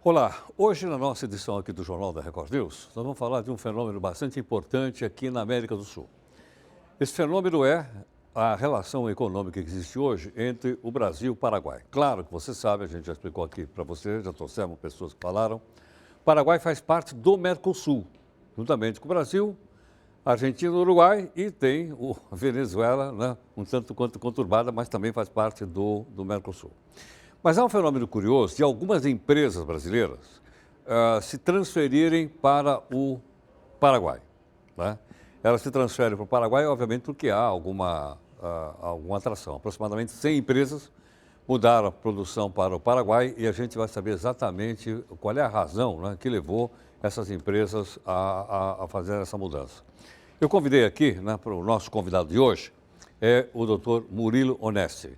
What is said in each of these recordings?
Olá, hoje na nossa edição aqui do Jornal da Record News, nós vamos falar de um fenômeno bastante importante aqui na América do Sul. Esse fenômeno é a relação econômica que existe hoje entre o Brasil e o Paraguai. Claro que você sabe, a gente já explicou aqui para você, já trouxemos pessoas que falaram, o Paraguai faz parte do Mercosul, juntamente com o Brasil, a Argentina e o Uruguai, e tem a Venezuela, né, um tanto quanto conturbada, mas também faz parte do Mercosul. Mas há um fenômeno curioso de algumas empresas brasileiras se transferirem para o Paraguai, né? Elas se transferem para o Paraguai, obviamente, porque há alguma atração. Aproximadamente 100 empresas mudaram a produção para o Paraguai e a gente vai saber exatamente qual é a razão, né, que levou essas empresas a fazer essa mudança. Eu convidei aqui, né, para o nosso convidado de hoje, é o doutor Murilo Onesti.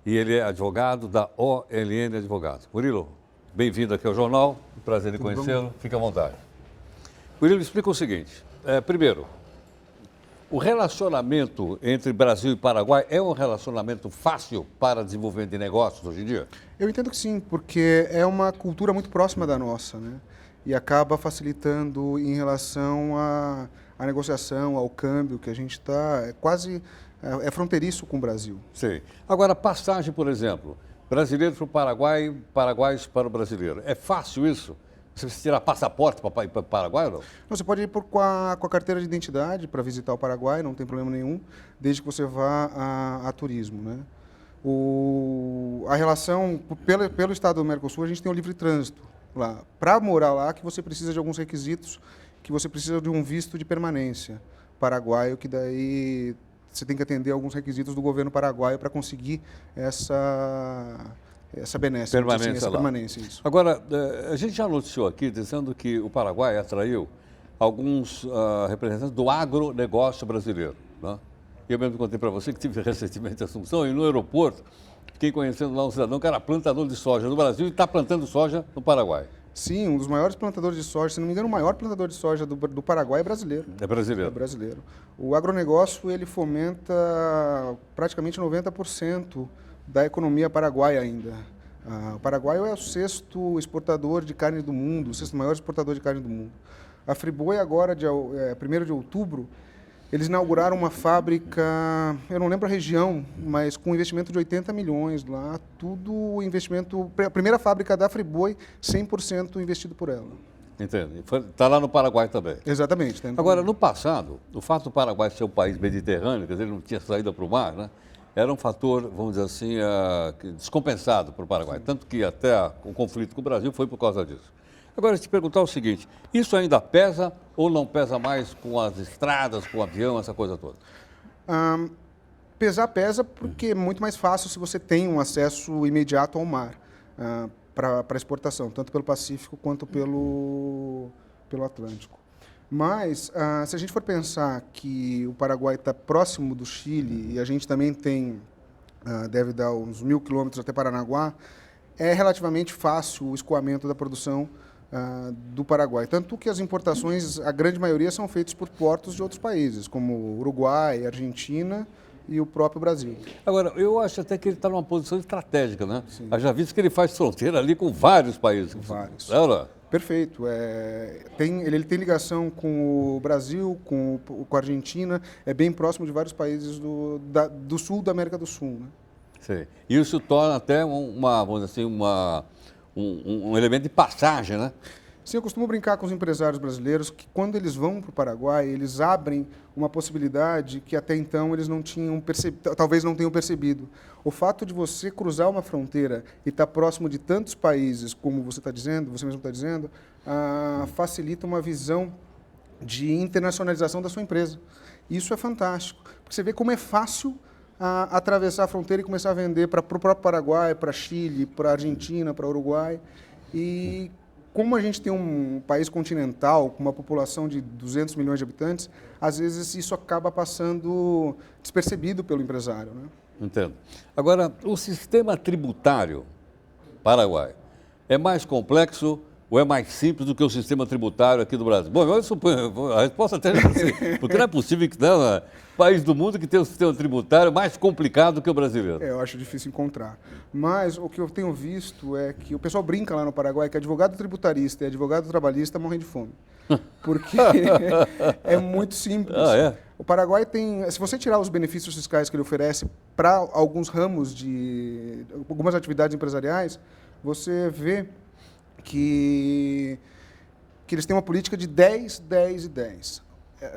E ele é advogado da OLN Advogados. Murilo, bem-vindo aqui ao jornal, prazer em conhecê-lo, fique à vontade. Murilo, explica o seguinte, primeiro, o relacionamento entre Brasil e Paraguai é um relacionamento fácil para desenvolvimento de negócios hoje em dia? Eu entendo que sim, porque é uma cultura muito próxima da nossa, né? E acaba facilitando em relação à negociação, ao câmbio, que a gente está é fronteiriço com o Brasil. Sim. Agora, passagem, por exemplo, brasileiro para o Paraguai, paraguaios para o brasileiro. É fácil isso? Você precisa tirar passaporte para ir para o Paraguai ou não? Não, você pode ir com a carteira de identidade para visitar o Paraguai, não tem problema nenhum, desde que você vá a turismo, né? A relação, pelo estado do Mercosul, a gente tem o livre trânsito lá. Para morar lá, que você precisa de alguns requisitos, que você precisa de um visto de permanência paraguaio, que daí você tem que atender alguns requisitos do governo paraguaio para conseguir essa benesse, permanência, assim, essa permanência. Isso. Agora, a gente já noticiou aqui dizendo que o Paraguai atraiu alguns representantes do agronegócio brasileiro, né? Eu mesmo contei para você que tive recentemente a Assunção e no aeroporto fiquei conhecendo lá um cidadão que era plantador de soja no Brasil e está plantando soja no Paraguai. Sim, um dos maiores plantadores de soja, se não me engano, o maior plantador de soja do Paraguai é brasileiro. É brasileiro. É brasileiro. O agronegócio, ele fomenta praticamente 90% da economia paraguaia ainda. O Paraguai é o sexto exportador de carne do mundo, o sexto maior exportador de carne do mundo. A Friboi agora, 1º de outubro, eles inauguraram uma fábrica, eu não lembro a região, mas com investimento de 80 milhões lá, tudo investimento, a primeira fábrica da Friboi, 100% investido por ela. Entende? Está lá no Paraguai também. Exatamente. Agora, no passado, o fato do Paraguai ser um país mediterrâneo, quer dizer, ele não tinha saída para o mar, né? Era um fator, vamos dizer assim, descompensado para o Paraguai. Tanto que até o conflito com o Brasil foi por causa disso. Agora, te perguntar o seguinte, isso ainda pesa ou não pesa mais com as estradas, com o avião, essa coisa toda? Pesa porque é muito mais fácil se você tem um acesso imediato ao mar para exportação, tanto pelo Pacífico quanto pelo Atlântico. Mas, se a gente for pensar que o Paraguai está próximo do Chile e a gente também tem, deve dar uns 1.000 quilômetros até Paranaguá, é relativamente fácil o escoamento da produção do Paraguai. Tanto que as importações, a grande maioria, são feitas por portos de outros países, como Uruguai, Argentina e o próprio Brasil. Agora, eu acho até que ele está numa posição estratégica, né? Sim. Eu já visto que ele faz fronteira ali com vários países. Vários. É, não? Perfeito. Ele tem ligação com o Brasil, com a Argentina, é bem próximo de vários países do sul da América do Sul, né? Sim. E isso torna até vamos dizer assim, um elemento de passagem, né? Sim, eu costumo brincar com os empresários brasileiros que quando eles vão para o Paraguai, eles abrem uma possibilidade que até então eles não tinham talvez não tenham percebido. O fato de você cruzar uma fronteira e estar próximo de tantos países, como você está dizendo, você mesmo está dizendo, facilita uma visão de internacionalização da sua empresa. Isso é fantástico, porque você vê como é fácil atravessar a fronteira e começar a vender para o próprio Paraguai, para Chile, para Argentina, para Uruguai. E como a gente tem um país continental com uma população de 200 milhões de habitantes, às vezes isso acaba passando despercebido pelo empresário, né? Entendo. Agora, o sistema tributário paraguai é mais complexo ou é mais simples do que o sistema tributário aqui do Brasil? Bom, eu suponho, a resposta até é assim, porque não é possível que não, né? País do mundo que tem um sistema tributário mais complicado que o brasileiro. Eu acho difícil encontrar. Mas o que eu tenho visto é que o pessoal brinca lá no Paraguai que advogado tributarista e advogado trabalhista morrem de fome. Porque é muito simples. Ah, é? O Paraguai tem, se você tirar os benefícios fiscais que ele oferece para alguns ramos de algumas atividades empresariais, você vê que eles têm uma política de 10, 10 e 10.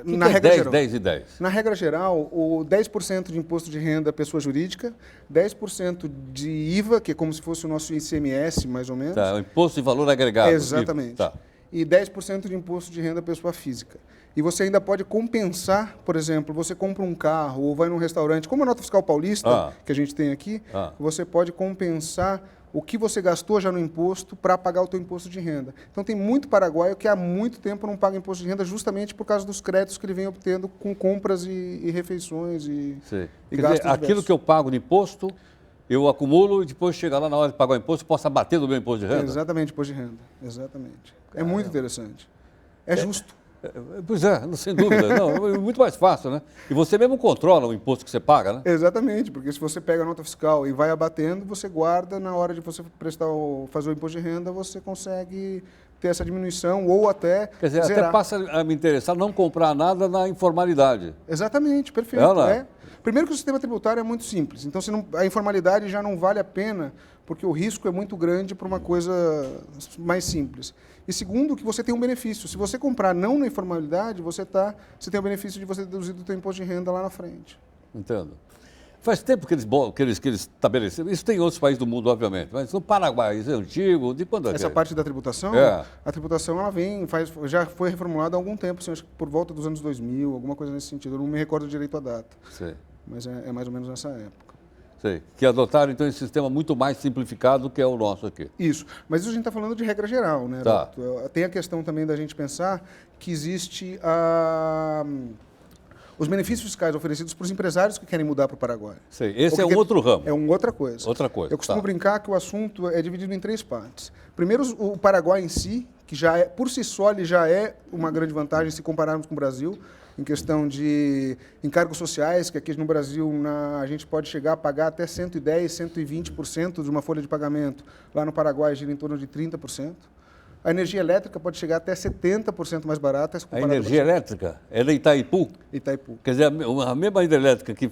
Na regra 10, geral, 10 e 10? Na regra geral, o 10% de imposto de renda pessoa jurídica, 10% de IVA, que é como se fosse o nosso ICMS, mais ou menos. Tá, o imposto de valor agregado. Exatamente. Tá. E 10% de imposto de renda pessoa física. E você ainda pode compensar, por exemplo, você compra um carro ou vai num restaurante, como a nota fiscal paulista, que a gente tem aqui, você pode compensar o que você gastou já no imposto para pagar o teu imposto de renda. Então tem muito paraguaio que há muito tempo não paga imposto de renda justamente por causa dos créditos que ele vem obtendo com compras e refeições e gastos dizer, aquilo que eu pago de imposto, eu acumulo e depois chega lá na hora de pagar o imposto, posso abater do meu imposto de renda? Exatamente, imposto de renda. Exatamente. É muito interessante. É justo. Pois é, sem dúvida. Não, é muito mais fácil, né? E você mesmo controla o imposto que você paga, né? Exatamente, porque se você pega a nota fiscal e vai abatendo, você guarda, na hora de você fazer o imposto de renda, você consegue ter essa diminuição ou até Quer dizer, zerar. Até passa a me interessar não comprar nada na informalidade. Exatamente, perfeito. Primeiro que o sistema tributário é muito simples, então a informalidade já não vale a pena, porque o risco é muito grande para uma coisa mais simples. E segundo, que você tem um benefício. Se você comprar não na informalidade, você tem o benefício de você deduzir do seu imposto de renda lá na frente. Entendo. Faz tempo que eles estabeleceram. Isso tem em outros países do mundo, obviamente, mas no Paraguai, isso é antigo. De quando é que Essa parte da tributação? A tributação ela já foi reformulada há algum tempo, assim, acho que por volta dos anos 2000, alguma coisa nesse sentido. Eu não me recordo direito a data. Sim. Mas é mais ou menos nessa época. Sei. Que adotaram, então, esse sistema muito mais simplificado que é o nosso aqui. Isso. Mas isso a gente está falando de regra geral, né? Tá. Tem a questão também da gente pensar que existe os benefícios fiscais oferecidos para os empresários que querem mudar para o Paraguai. Sei. Esse é um outro ramo. É uma outra coisa. Outra coisa. Eu costumo brincar que o assunto é dividido em 3 partes. Primeiro, o Paraguai em si, que já é, por si só, ele já é uma grande vantagem se compararmos com o Brasil, em questão de encargos sociais, que aqui no Brasil a gente pode chegar a pagar até 110%, 120% de uma folha de pagamento. Lá no Paraguai gira em torno de 30%. A energia elétrica pode chegar até 70% mais barata. A energia elétrica é da Itaipu? Itaipu. Quer dizer, a mesma hidrelétrica que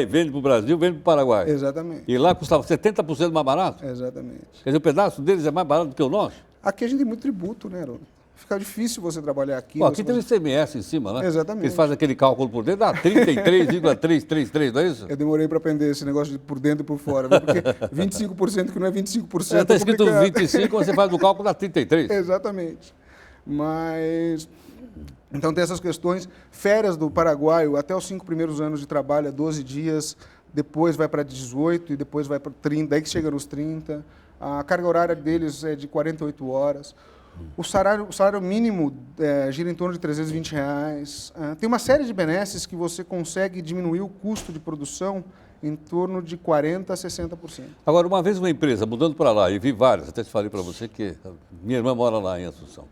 vende para o Brasil, vende para o Paraguai. Exatamente. E lá custava 70% mais barato? Exatamente. Quer dizer, o pedaço deles é mais barato do que o nosso? Aqui a gente tem muito tributo, né, Haroldo? Fica difícil você trabalhar aqui. Bom, aqui tem o ICMS em cima, né? Exatamente. Eles fazem aquele cálculo por dentro, dá 33,333, não é isso? Eu demorei para aprender esse negócio de por dentro e por fora, né? Porque 25% que não é 25%. Está escrito 25, você faz o cálculo, dá 33. Exatamente. Mas, então tem essas questões. Férias do paraguaio, até os 5 primeiros anos de trabalho, é 12 dias, depois vai para 18 e depois vai para 30, daí que chega nos 30. A carga horária deles é de 48 horas. O salário mínimo gira em torno de R$320. Tem uma série de benesses que você consegue diminuir o custo de produção em torno de 40% a 60%. Agora, uma vez uma empresa, mudando para lá, e vi várias, até te falei para você que minha irmã mora lá em Assunção,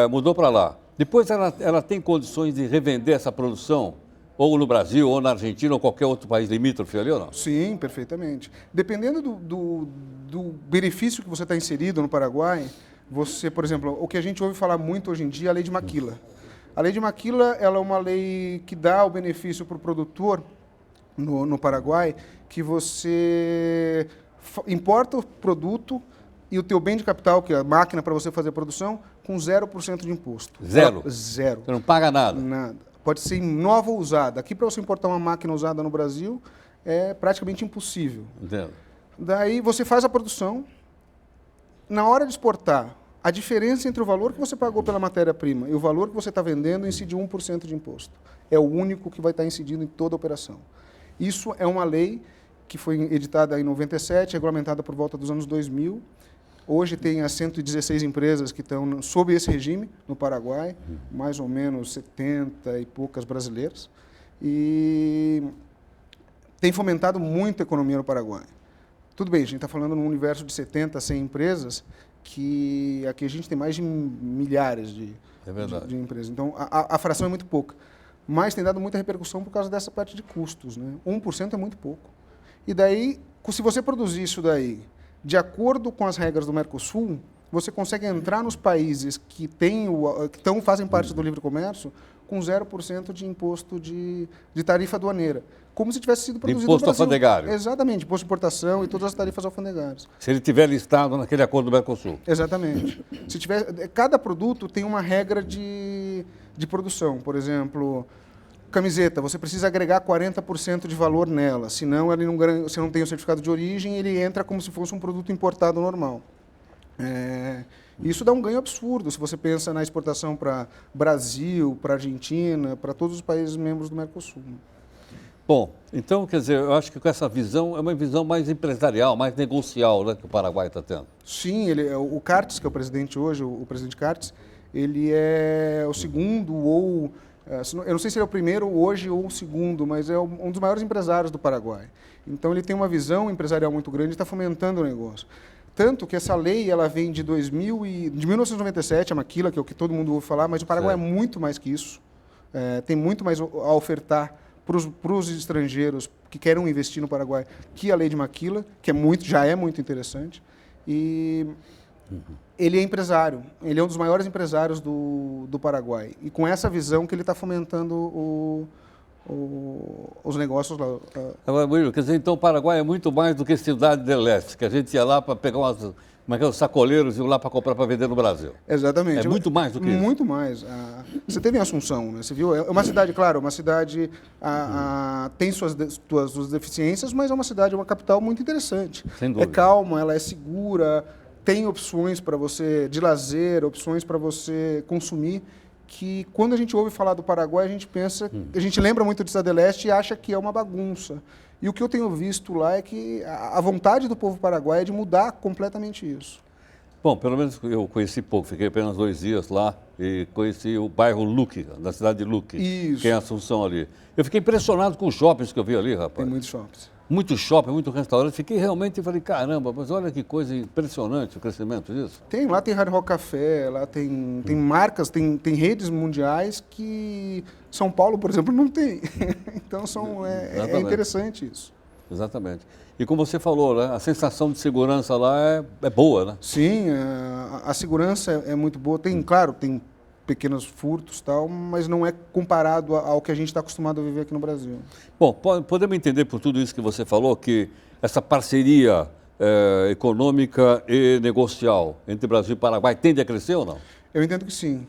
mudou para lá. Depois ela tem condições de revender essa produção, ou no Brasil, ou na Argentina, ou qualquer outro país limítrofe ali, ou não? Sim, perfeitamente. Dependendo do benefício que você está inserido no Paraguai, você, por exemplo, o que a gente ouve falar muito hoje em dia é a lei de Maquila. A lei de Maquila ela é uma lei que dá o benefício para o produtor no Paraguai, que você importa o produto e o teu bem de capital, que é a máquina para você fazer a produção, com 0% de imposto. Zero? Zero. Você não paga nada? Nada. Pode ser nova ou usada. Aqui, para você importar uma máquina usada no Brasil, é praticamente impossível. Entendo. Daí você faz a produção. Na hora de exportar, a diferença entre o valor que você pagou pela matéria-prima e o valor que você está vendendo incide 1% de imposto. É o único que vai estar incidindo em toda a operação. Isso é uma lei que foi editada em 97, regulamentada por volta dos anos 2000. Hoje tem as 116 empresas que estão sob esse regime no Paraguai, mais ou menos 70 e poucas brasileiras. E tem fomentado muito a economia no Paraguai. Tudo bem, a gente está falando num universo de 70, 100 empresas que aqui a gente tem mais de milhares de empresas. Então, a fração é muito pouca. Mas tem dado muita repercussão por causa dessa parte de custos, né? 1% é muito pouco. E daí, se você produzir isso daí, de acordo com as regras do Mercosul, você consegue entrar nos países que fazem parte do livre comércio com 0% de imposto de tarifa adoaneira. Como se tivesse sido produzido imposto no Brasil. Alfandegário. Exatamente, imposto de importação e todas as tarifas alfandegárias. Se ele tiver listado naquele acordo do Mercosul. Exatamente. Cada produto tem uma regra de produção. Por exemplo, camiseta, você precisa agregar 40% de valor nela, senão você não tem o certificado de origem, ele entra como se fosse um produto importado normal. Isso dá um ganho absurdo se você pensa na exportação para Brasil, para Argentina, para todos os países membros do Mercosul. Bom, então, quer dizer, eu acho que com essa visão, é uma visão mais empresarial, mais negocial, né, que o Paraguai está tendo. Sim, o Cartes, que é o presidente hoje, o presidente Cartes, ele é o segundo ou... Eu não sei se ele é o primeiro hoje ou o segundo, mas é um dos maiores empresários do Paraguai. Então, ele tem uma visão empresarial muito grande e está fomentando o negócio. Tanto que essa lei ela vem de 1997, a Maquila, que é o que todo mundo ouve falar, mas o Paraguai é muito mais que isso. Tem muito mais a ofertar para os estrangeiros que querem investir no Paraguai que a lei de Maquila, que já é muito interessante. E ele é empresário, ele é um dos maiores empresários do Paraguai. E com essa visão que ele está fomentando os negócios lá. Agora, Murilo, quer dizer, então o Paraguai é muito mais do que Cidade del Leste, que a gente ia lá para pegar os sacoleiros e iam lá para comprar para vender no Brasil. Exatamente. É muito mais do que isso. Muito mais. Você teve em Assunção, né? Você viu? É uma cidade, claro, uma cidade tem suas deficiências, mas é uma cidade, uma capital muito interessante. Sem dúvida. É calma, ela é segura, tem opções para você de lazer, opções para você consumir, que quando a gente ouve falar do Paraguai, a gente pensa, a gente lembra muito de Cidade del Leste e acha que é uma bagunça. E o que eu tenho visto lá é que a vontade do povo paraguaio é de mudar completamente isso. Bom, pelo menos eu conheci pouco, fiquei apenas 2 dias lá e conheci o bairro Luque, da cidade de Luque, que é a Assunção ali. Eu fiquei impressionado com os shoppings que eu vi ali, rapaz. Tem muitos shoppings. Muito shopping, muito restaurante. Fiquei realmente e falei, caramba, mas olha que coisa impressionante o crescimento disso. Lá tem Hard Rock Café, lá tem marcas, tem redes mundiais que São Paulo, por exemplo, não tem. Então é interessante isso. Exatamente. E como você falou, né, a sensação de segurança lá é boa, né? Sim, a segurança é muito boa. Claro, tem pequenos furtos e tal, mas não é comparado ao que a gente está acostumado a viver aqui no Brasil. Bom, podemos entender por tudo isso que você falou que essa parceria econômica e negocial entre Brasil e Paraguai tende a crescer ou não? Eu entendo que sim.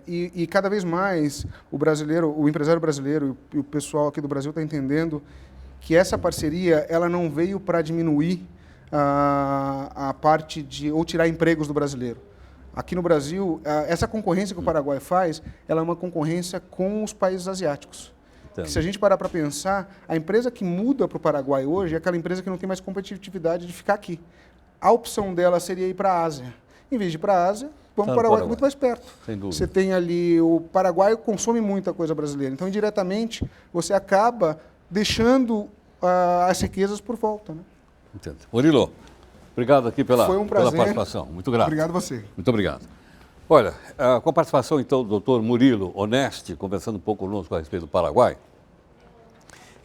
E cada vez mais o empresário brasileiro e o pessoal aqui do Brasil está entendendo que essa parceria ela não veio para diminuir a parte ou tirar empregos do brasileiro. Aqui no Brasil, essa concorrência que o Paraguai faz, ela é uma concorrência com os países asiáticos. Se a gente parar para pensar, a empresa que muda para o Paraguai hoje é aquela empresa que não tem mais competitividade de ficar aqui. A opção dela seria ir para a Ásia. Em vez de ir para a Ásia, vamos para o Paraguai, muito mais perto. Sem dúvida. Você tem ali, o Paraguai consome muita coisa brasileira. Então, indiretamente, você acaba deixando as riquezas por volta. Né? Entendo. Murilo, obrigado aqui pela participação. Muito grato. Obrigado a você. Muito obrigado. Olha, com a participação, então, do doutor Murilo Onesti, conversando um pouco conosco a respeito do Paraguai,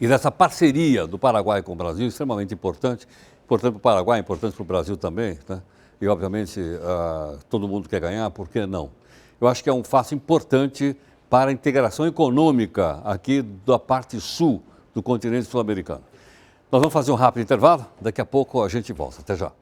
e dessa parceria do Paraguai com o Brasil, extremamente importante para o Paraguai, importante para o Brasil também, né? E, obviamente, todo mundo quer ganhar, por que não? Eu acho que é um fato importante para a integração econômica aqui da parte sul do continente sul-americano. Nós vamos fazer um rápido intervalo, daqui a pouco a gente volta. Até já.